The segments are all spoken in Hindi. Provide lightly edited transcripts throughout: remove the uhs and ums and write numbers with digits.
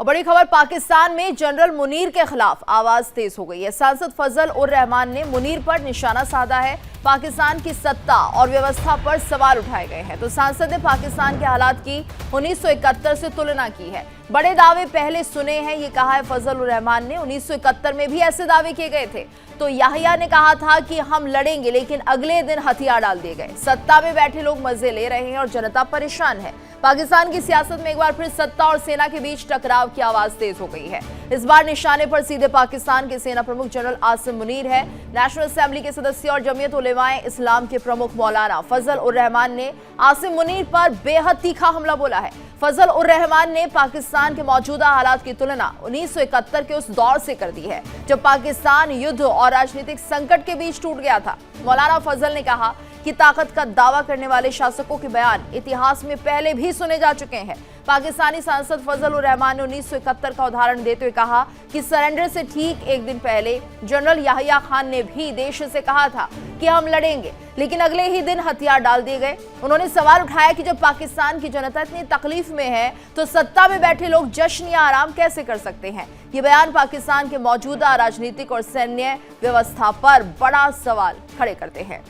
और बड़ी खबर, पाकिस्तान में जनरल मुनीर के खिलाफ आवाज तेज हो गई है। सांसद फजल उर रहमान ने मुनीर पर निशाना साधा है। पाकिस्तान की सत्ता और व्यवस्था पर सवाल उठाए गए हैं। तो सांसद ने पाकिस्तान के हालात की 1971 से तुलना की है। बड़े दावे पहले सुने हैं, ये कहा है फजल उर रहमान ने। 1971 में भी ऐसे दावे किए गए थे। तो याहिया ने कहा था कि हम लड़ेंगे, लेकिन अगले दिन हथियार डाल दिए गए। सत्ता में बैठे लोग मजे ले रहे हैं और जनता परेशान है। पाकिस्तान की सियासत में एक बार फिर सत्ता और सेना के बीच टकराव की आवाज तेज हो गई है। इस बार निशाने पर सीधे पाकिस्तान के सेना प्रमुख जनरल आसिम मुनीर है। नेशनल असेंबली के सदस्य और जमीयत उलेमाए इस्लाम के प्रमुख मौलाना फजल उर रहमान ने आसिम मुनीर पर बेहद तीखा हमला बोला है। फजल उर रहमान ने पाकिस्तान के मौजूदा हालात की तुलना 1971 के उस दौर से कर दी है, जब पाकिस्तान युद्ध और राजनीतिक संकट के बीच टूट गया था। मौलाना फजल ने कहा कि ताकत का दावा करने वाले शासकों के बयान इतिहास में पहले भी सुने जा चुके हैं। पाकिस्तानी सांसद फजल उर रहमान ने 1971 का उदाहरण देते हुए कहा कि सरेंडर से ठीक एक दिन पहले जनरल याहिया खान ने भी देश से कहा था कि हम लड़ेंगे, लेकिन अगले ही दिन हथियार डाल दिए गए। उन्होंने सवाल उठाया कि जब पाकिस्तान की जनता इतनी तकलीफ में है तो सत्ता में बैठे लोग जश्न या आराम कैसे कर सकते हैं। ये बयान पाकिस्तान के मौजूदा राजनीतिक और सैन्य व्यवस्था पर बड़ा सवाल खड़े करते हैं।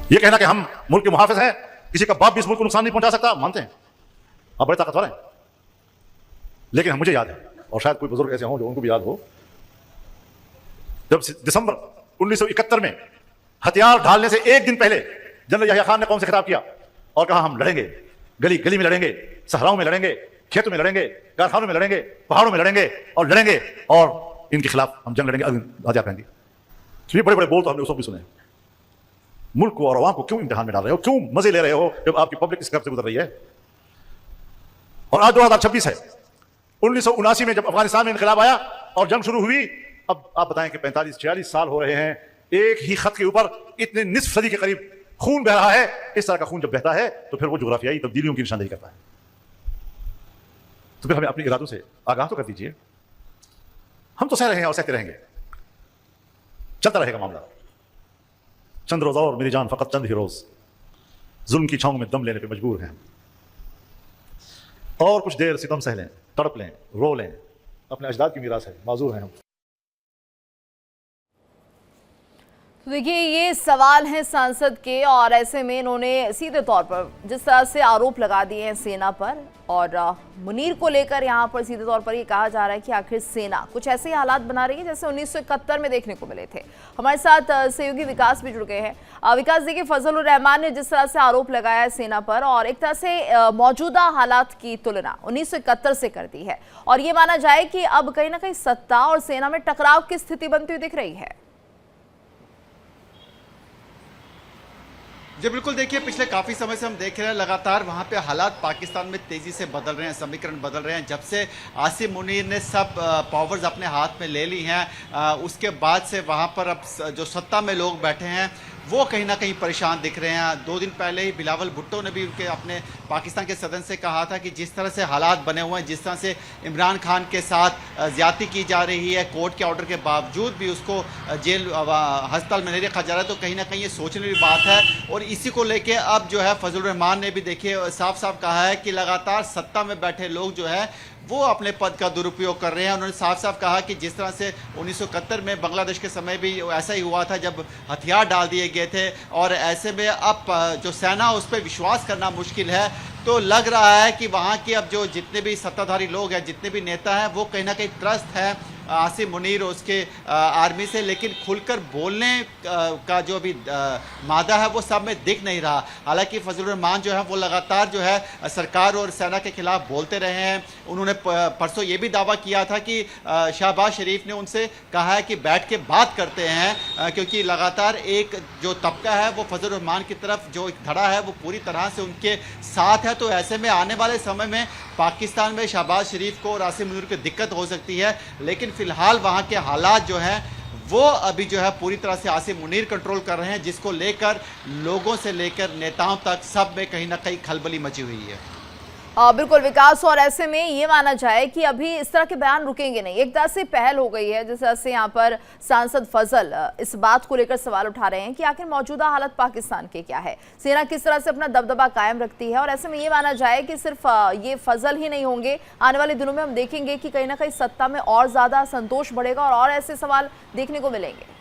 ये कहना कि हम मुल्क के मुहाफिज हैं, किसी का बाप भी इस मुल्क को नुकसान नहीं पहुंचा सकता, मानते हैं, आप बड़े ताकतवर हैं। लेकिन मुझे याद है, और शायद कोई बुजुर्ग ऐसे हों जो उनको भी याद हो, जब दिसंबर 1971 में हथियार ढालने से एक दिन पहले जनरल याहिया खान ने कौम से खिताब किया और कहा हम लड़ेंगे, गली गली में लड़ेंगे, सहराओं में लड़ेंगे, खेतों में लड़ेंगे, कारखानों में लड़ेंगे, पहाड़ों में लड़ेंगे और इनके खिलाफ हम जंग लड़ेंगे, हथियार पहनेंगे। तो ये बड़े बड़े बोल तो हमने उस वक्त भी सुने। मुल्क को और अवाम को क्यों इम्तिहान में डाल रहे हो, क्यों मजे ले रहे हो जब आपकी पब्लिक इस कर्ज से गुजर रही है। और आज 2026 है। 1979 में जब अफगानिस्तान में इनकलाब आया और जंग शुरू हुई, अब आप बताएं कि 45-46 साल हो रहे हैं, एक ही खत के ऊपर इतने निस्फ सदी के करीब खून बह रहा है। इस तरह का खून जब बहता है तो फिर वो जुग्राफियाई तब्दीलियों की निशानदेही करता है। तो फिर हमें अपने इरादों से आगाह तो कर दीजिए। हम तो सह रहे हैं और सहते रहेंगे, चलता रहेगा मामला। चंद रोज़ और मेरी जान फकत चंद ही रोज, जुल्म की छांव में दम लेने पे मजबूर हैं। और कुछ देर सितम सह लें, तड़प लें, रो लें, अपने अजदाद की मीरास है, माजूर हैं हम। तो देखिए, ये सवाल हैं सांसद के, और ऐसे में इन्होंने सीधे तौर पर जिस तरह से आरोप लगा दिए हैं सेना पर और मुनीर को लेकर, यहाँ पर सीधे तौर पर ये कहा जा रहा है कि आखिर सेना कुछ ऐसे ही हालात बना रही है जैसे 1971 में देखने को मिले थे। हमारे साथ सहयोगी विकास भी जुड़ गए हैं। विकास, देखिए, फजल उर रहमान ने जिस तरह से आरोप लगाया है सेना पर और एक तरह से मौजूदा हालात की तुलना 1971 से कर दी है, और ये माना जाए कि अब कहीं ना कहीं सत्ता और सेना में टकराव की स्थिति बनती हुई दिख रही है। जी बिल्कुल, देखिए, पिछले काफ़ी समय से हम देख रहे हैं लगातार वहाँ पे हालात पाकिस्तान में तेज़ी से बदल रहे हैं, समीकरण बदल रहे हैं। जब से आसिम मुनीर ने सब पावर्स अपने हाथ में ले ली हैं, उसके बाद से वहाँ पर अब जो सत्ता में लोग बैठे हैं वो कहीं ना कहीं परेशान दिख रहे हैं। 2 दिन पहले ही बिलावल भुट्टो ने भी उनके अपने पाकिस्तान के सदन से कहा था कि जिस तरह से हालात बने हुए हैं, जिस तरह से इमरान खान के साथ ज़्यादती की जा रही है, कोर्ट के ऑर्डर के बावजूद भी उसको जेल अस्पताल में नहीं रखा जा रहा है, तो कहीं ना कहीं ये सोचने की बात है। और इसी को लेके अब जो है फजल उर रहमान ने भी देखिए साफ साफ कहा है कि लगातार सत्ता में बैठे लोग जो है वो अपने पद का दुरुपयोग कर रहे हैं। उन्होंने साफ साफ कहा कि जिस तरह से 1971 में बांग्लादेश के समय भी ऐसा ही हुआ था जब हथियार डाल दिए गए थे, और ऐसे में अब जो सेना उस पर विश्वास करना मुश्किल है। तो लग रहा है कि वहाँ के अब जो जितने भी सत्ताधारी लोग हैं, जितने भी नेता हैं, वो कहीं ना कहीं त्रस्त है आसिम मुनीर और उसके आर्मी से, लेकिन खुलकर बोलने का जो अभी मादा है वो सब में दिख नहीं रहा। हालांकि फजल उर रहमान जो है वो लगातार जो है सरकार और सेना के खिलाफ बोलते रहे हैं। उन्होंने परसों ये भी दावा किया था कि शहबाज शरीफ ने उनसे कहा है कि बैठ के बात करते हैं, क्योंकि लगातार एक जो तबका है वो फजल उर रहमान की तरफ जो एक धड़ा है वो पूरी तरह से उनके साथ है। तो ऐसे में आने वाले समय में पाकिस्तान में शहबाज शरीफ को और आसिम मुनीर को दिक्कत हो सकती है, लेकिन फिलहाल वहाँ के हालात जो हैं वो अभी जो है पूरी तरह से आसिम मुनीर कंट्रोल कर रहे हैं, जिसको लेकर लोगों से लेकर नेताओं तक सब में कहीं ना कहीं खलबली मची हुई है। बिल्कुल विकास, और ऐसे में ये माना जाए कि अभी इस तरह के बयान रुकेंगे नहीं। एक तरह से पहल हो गई है, जिस तरह से यहाँ पर सांसद फजल इस बात को लेकर सवाल उठा रहे हैं कि आखिर मौजूदा हालत पाकिस्तान के क्या है, सेना किस तरह से अपना दबदबा कायम रखती है। और ऐसे में ये माना जाए कि सिर्फ ये फजल ही नहीं होंगे, आने वाले दिनों में हम देखेंगे कि कहीं ना कहीं सत्ता में और ज्यादा संतोष बढ़ेगा और ऐसे सवाल देखने को मिलेंगे।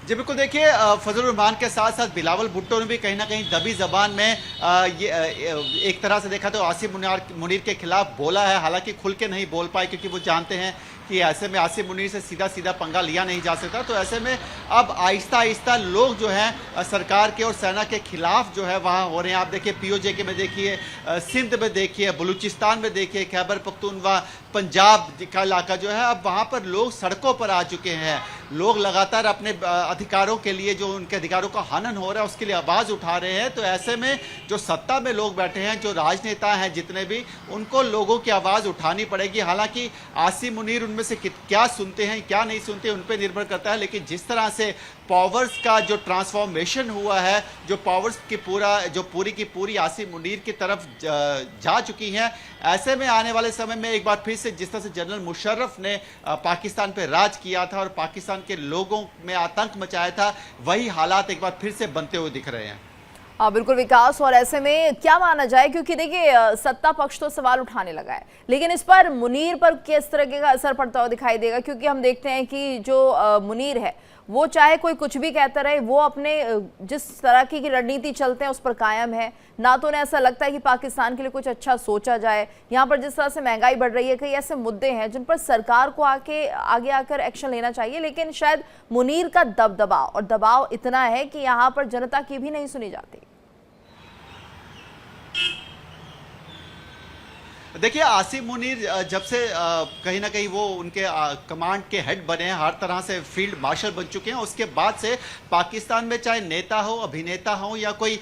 जी बिल्कुल, देखिए फजलुर रहमान के साथ साथ बिलावल भुट्टो ने भी कहीं ना कहीं दबी जबान में एक तरह से देखा तो आसिम मुनीर के खिलाफ बोला है। हालांकि खुल के नहीं बोल पाए क्योंकि वो जानते हैं कि ऐसे में आसिम मुनीर से सीधा सीधा पंगा लिया नहीं जा सकता। तो ऐसे में अब आहिस्ता आहिस्ता लोग जो हैं सरकार के और सेना के खिलाफ जो है वहाँ हो रहे हैं। आप देखिए पीओजे के में देखिए, सिंध में देखिए, बलूचिस्तान में देखिए, खैबर पख्तूनख्वा, पंजाब का इलाका जो है, अब वहाँ पर लोग सड़कों पर आ चुके हैं। लोग लगातार अपने अधिकारों के लिए, जो उनके अधिकारों का हनन हो रहा है उसके लिए आवाज़ उठा रहे हैं। तो ऐसे में जो सत्ता में लोग बैठे हैं, जो राजनेता हैं जितने भी, उनको लोगों की आवाज़ उठानी पड़ेगी। हालांकि आसिम मुनीर उनमें से क्या सुनते हैं क्या नहीं सुनते उन पर निर्भर करता है, लेकिन जिस तरह से पावर्स का जो ट्रांसफॉर्मेशन हुआ है, जो पावर्स की पूरी की पूरी आसिम मुनीर की तरफ जा चुकी हैं, ऐसे में आने वाले समय में एक बार फिर से जिस तरह से जनरल मुशर्रफ ने पाकिस्तान पे राज किया था और पाकिस्तान के लोगों में आतंक मचाया था, वही हालात एक बार फिर से बनते हुए दिख रहे हैं। बिल्कुल विकास, और ऐसे में क्या माना जाए, क्योंकि देखिए सत्ता पक्ष तो सवाल उठाने लगा है, लेकिन इस पर मुनीर पर किस तरह का असर पड़ता हुआ दिखाई देगा। क्योंकि हम देखते हैं कि जो मुनीर है वो चाहे कोई कुछ भी कहता रहे, वो अपने जिस तरह की रणनीति चलते हैं उस पर कायम है। ना तो उन्हें ऐसा लगता है कि पाकिस्तान के लिए कुछ अच्छा सोचा जाए। यहाँ पर जिस तरह से महंगाई बढ़ रही है, कई ऐसे मुद्दे हैं जिन पर सरकार को आगे आकर एक्शन लेना चाहिए, लेकिन शायद मुनीर का दबदबा और दबाव इतना है कि यहाँ पर जनता की भी नहीं सुनी जाती। देखिए आसिम मुनीर जब से कहीं ना कहीं वो उनके कमांड के हेड बने हैं, हर तरह से फील्ड मार्शल बन चुके हैं, उसके बाद से पाकिस्तान में चाहे नेता हो, अभिनेता हो या कोई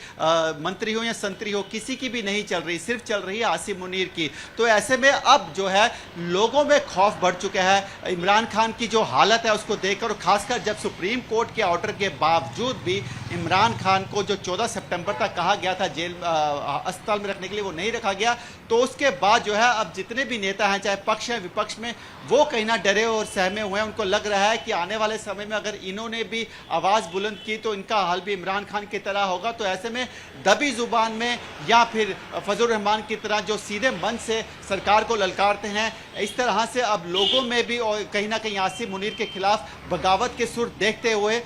मंत्री हो या संतरी हो, किसी की भी नहीं चल रही, सिर्फ चल रही है आसिम मुनीर की। तो ऐसे में अब जो है लोगों में खौफ बढ़ चुका है इमरान खान की जो हालत है उसको देखकर, और खासकर जब सुप्रीम कोर्ट के ऑर्डर के बावजूद भी इमरान खान को जो 14 सितंबर तक कहा गया था जेल अस्पताल में रखने के लिए, वो नहीं रखा गया। तो उसके बाद जो है अब जितने भी नेता हैं, चाहे पक्ष है विपक्ष में, वो कहीं ना डरे और सहमे हुए हैं। उनको लग रहा है कि आने वाले समय में अगर इन्होंने भी आवाज़ बुलंद की तो इनका हाल भी इमरान खान की तरह होगा। तो ऐसे में दबी जुबान में या फिर फजलुर रहमान की तरह जो सीधे मन से सरकार को ललकारते हैं, इस तरह से अब लोगों में भी और कहीं ना कहीं आसिम मुनीर के खिलाफ बगावत के सुर देखते हुए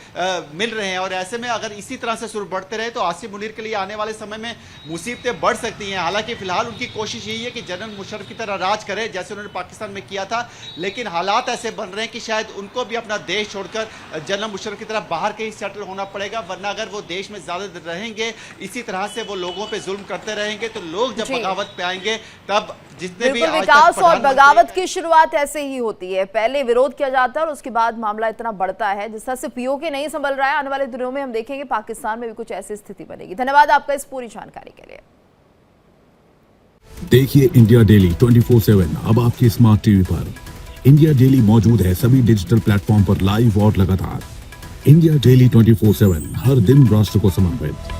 मिल रहे हैं। और ऐसे में अगर इसी तरह से सुर बढ़ते रहे तो आसिम मुनीर के लिए आने वाले समय में मुसीबतें बढ़ सकती हैं। हालांकि फिलहाल उनकी कोशिश यही है कि जनरल मुशर्रफ की तरह राज करे जैसे उन्होंने पाकिस्तान में किया था, लेकिन हालात ऐसे बन रहे हैं कि शायद उनको भी अपना देश छोड़कर जनरल मुशर्रफ की तरह बाहर कहीं सेटल होना पड़ेगा। वरना अगर वो देश में ज्यादा देर रहेंगे, इसी तरह से वो लोगों पे जुल्म करते रहेंगे, तो लोग जब बगावत पे आएंगे तब जितने भी विकास और बगावत की शुरुआत ऐसे ही होती है, पहले विरोध किया जाता है और उसके बाद मामला इतना बढ़ता है। जिस तरह से पीओके नहीं संभल रहा है, आने वाले दिनों में हम देखेंगे पाकिस्तान में भी कुछ ऐसी स्थिति बनेगी। धन्यवाद आपका इस पूरी जानकारी के लिए। देखिए इंडिया डेली 24/7 अब आपके स्मार्ट टीवी पर। इंडिया डेली मौजूद है सभी डिजिटल प्लेटफॉर्म पर लाइव और लगातार। इंडिया डेली 24/7 हर दिन राष्ट्र को समर्पित।